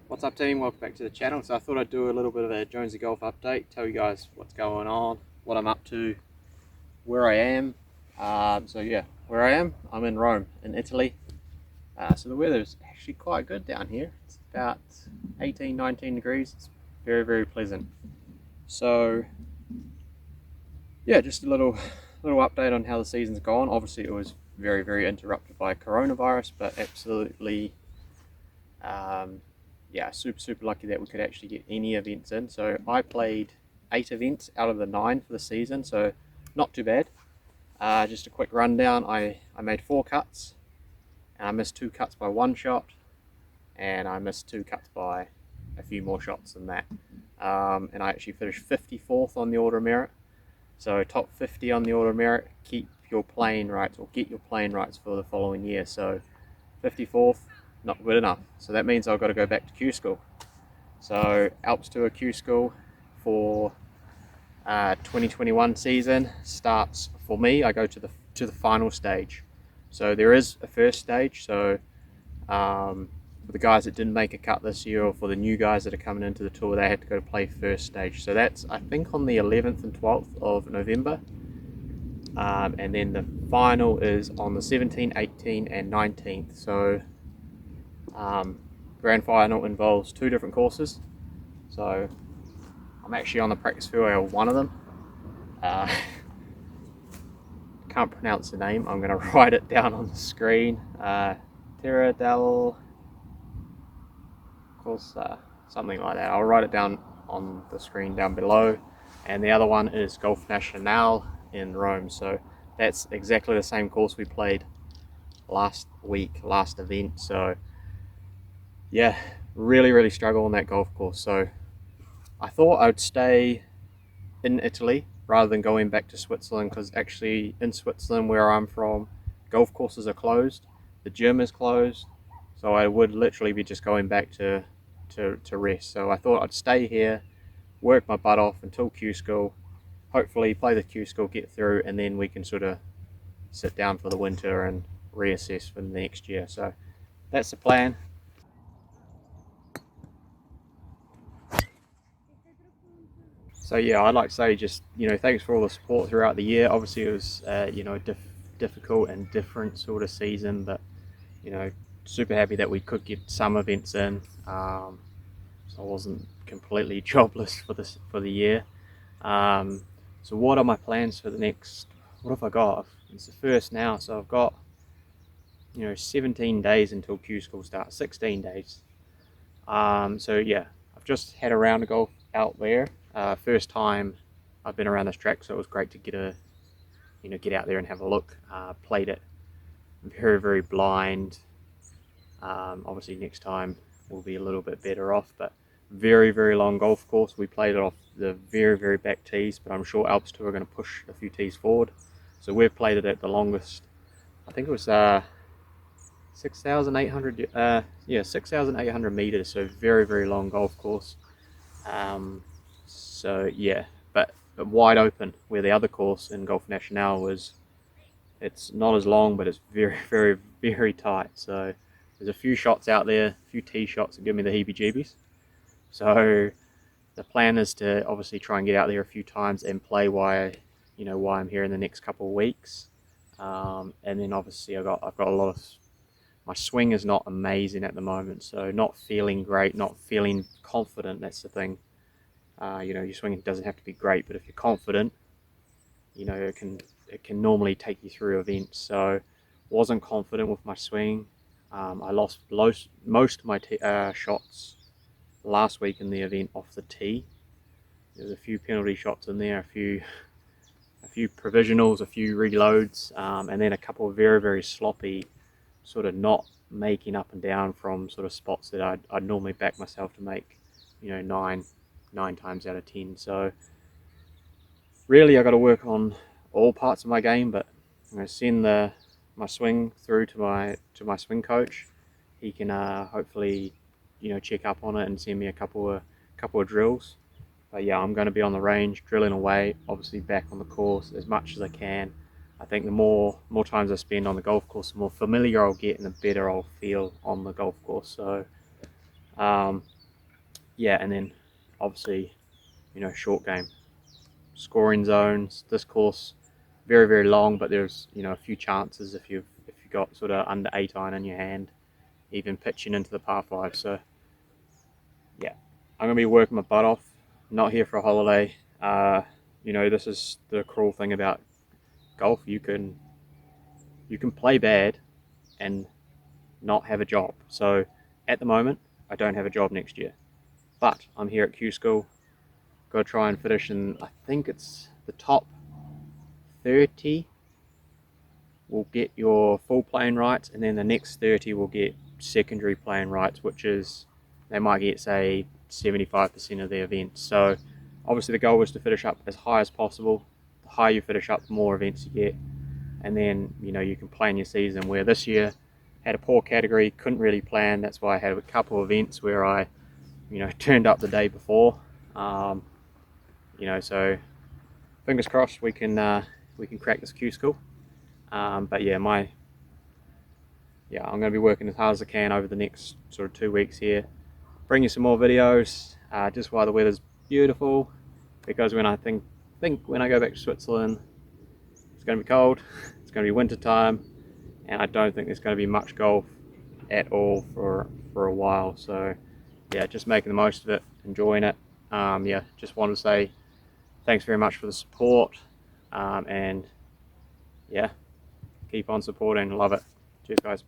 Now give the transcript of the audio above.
What's up team, welcome back to the channel. So I thought I'd do a little bit of a Jonesy golf update, tell you guys what's going on, what I'm up to, where I am. Where I am, I'm in Rome in Italy. So the weather is actually quite good down here. It's about 18-19 degrees. It's very pleasant. So yeah, just a little update on how the season's gone. Obviously it was very interrupted by coronavirus, but absolutely yeah, super lucky that we could actually get any events in. So I played 8 events out of the 9 for the season, so not too bad. Just a quick rundown. I made 4 cuts, and I missed 2 cuts by 1 shot, and I missed 2 cuts by a few more shots than that. And I actually finished 54th on the order of merit. So top 50 on the order of merit, keep your playing rights or get your playing rights for the following year. So 54th, not good enough. So that means I've got to go back to Qschool. So Alps Tour Qschool for 2021 season starts for me. I go to the final stage. So there is a first stage. So for the guys that didn't make a cut this year, or for the new guys that are coming into the tour, they had to go to play first stage. So that's, I think, on the 11th and 12th of November. And then the final is on the 17th, 18th and 19th. So grand final involves 2 different courses. So I'm actually on the practice fairway of one of them. Can't pronounce the name. I'm going to write it down on the screen. Terra del Corsa, something like that. I'll write it down on the screen down below. And the other one is Golf Nacional in Rome. So that's exactly the same course we played last week, last event. So yeah, really struggle on that golf course. So I thought I'd stay in Italy rather than going back to Switzerland, because actually in Switzerland, where I'm from, golf courses are closed, the gym is closed, so I would literally be just going back to rest. So I thought I'd stay here, work my butt off until Qschool, hopefully play the Qschool, get through, and then we can sort of sit down for the winter and reassess for the next year. So that's the plan. So yeah, I'd like to say just, thanks for all the support throughout the year. Obviously it was, difficult and different sort of season, but, super happy that we could get some events in. So I wasn't completely jobless for the year. So what are my plans for the next, what have I got? It's the first now, so I've got, 17 days until Qschool starts, 16 days. So yeah, I've just had a round of golf out there. First time I've been around this track, so it was great to get out there and have a look. Played it very blind. Obviously next time we'll be a little bit better off, but very long golf course. We played it off the very back tees, but I'm sure Alps Tour are going to push a few tees forward. So we've played it at the longest, I think it was 6,800 6,800 meters, so very long golf course. So yeah, but wide open, where the other course in Golf Nacional was, it's not as long, but it's very tight. So there's a few shots out there, a few tee shots that give me the heebie-jeebies. So the plan is to obviously try and get out there a few times and play while I'm here in the next couple of weeks. And then obviously I've got a lot of, my swing is not amazing at the moment, so not feeling great, not feeling confident. That's the thing. Your swing doesn't have to be great, but if you're confident, it can normally take you through events. So wasn't confident with my swing. I lost most of my shots last week in the event off the tee. There's a few penalty shots in there, a few provisionals, a few reloads, and then a couple of very sloppy, sort of not making up and down from sort of spots that I'd normally back myself to make, 9 times out of 10. So really I got to work on all parts of my game, but I'm going to send my swing through to my swing coach. He can hopefully check up on it and send me a couple of drills. But yeah, I'm going to be on the range drilling away, obviously back on the course as much as I can. I think the more times I spend on the golf course, the more familiar I'll get and the better I'll feel on the golf course. So yeah, and then obviously, short game, scoring zones. This course very, very long, but there's a few chances if you've got sort of under 8 iron in your hand, even pitching into the par 5. So yeah, I'm gonna be working my butt off. Not here for a holiday. This is the cruel thing about golf. You can play bad and not have a job. So at the moment, I don't have a job next year, but I'm here at Qschool. Got to try and finish in, I think it's the top 30 will get your full playing rights, and then the next 30 will get secondary playing rights, which is they might get, say, 75% of the events. So obviously the goal is to finish up as high as possible. The higher you finish up, the more events you get, and then you can plan your season. Where this year had a poor category, couldn't really plan. That's why I had a couple of events where I turned up the day before. So fingers crossed we can crack this Qschool. But yeah, I'm going to be working as hard as I can over the next sort of 2 weeks here. Bring you some more videos, just while the weather's beautiful, because when I think when I go back to Switzerland, it's going to be cold, it's going to be winter time, and I don't think there's going to be much golf at all for a while. So yeah, just making the most of it, enjoying it. Just wanted to say thanks very much for the support, and yeah, keep on supporting. Love it. Cheers, guys.